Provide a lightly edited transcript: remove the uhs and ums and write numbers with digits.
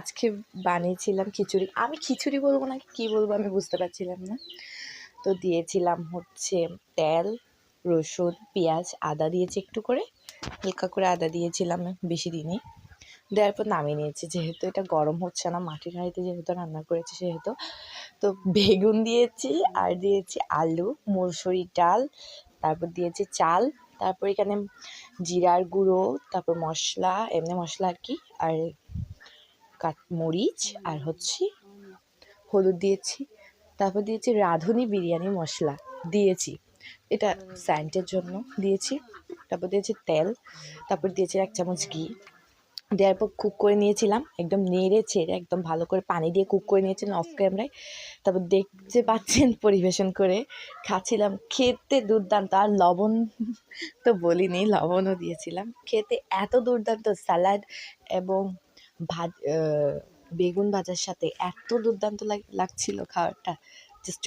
আজকে বানিয়েছিলাম খিচুড়ি। আমি খিচুড়ি বলবো নাকি কী বলবো আমি বুঝতে পারছিলাম না। তো দিয়েছিলাম হচ্ছে তেল, রসুন, পেঁয়াজ, আদা দিয়েছি একটু করে, হালকা করে আদা দিয়েছিলাম, বেশি দিইনি। দেওয়ার পর নামিয়ে নিয়েছি, যেহেতু এটা গরম হচ্ছে না, মাটির হাঁড়িতে যেহেতু রান্না করেছি সেহেতু। তো বেগুন দিয়েছি, আর দিয়েছি আলু, মুসুরির ডাল, তারপর দিয়েছি চাল, তারপর এখানে জিরার গুঁড়ো, তারপর মশলা, এমনি মশলা আর কি, আর মরিচ, আর হচ্ছে হলুদ দিয়েছি। তারপর দিয়েছি রাঁধুনি বিরিয়ানি মশলা দিয়েছি, এটা স্যান্টের জন্য দিয়েছি। তারপর দিয়েছি তেল, তারপর দিয়েছি 1 চামচ ঘি। দেওয়ার পর কুক করে নিয়েছিলাম, একদম নেড়ে ছেড়ে একদম ভালো করে পানি দিয়ে কুক করে নিয়েছিলাম অফ ক্যামেরায়। তারপর দেখতে পাচ্ছেন পরিবেশন করে খাচ্ছিলাম, খেতে দুর্দান্ত। আর লবণ তো বলিনি, লবণও দিয়েছিলাম। খেতে এত দুর্দান্ত, স্যালাড এবং বেগুন ভাজার সাথে এত দুর্দান্ত লাগছিল খাবারটা, জাস্ট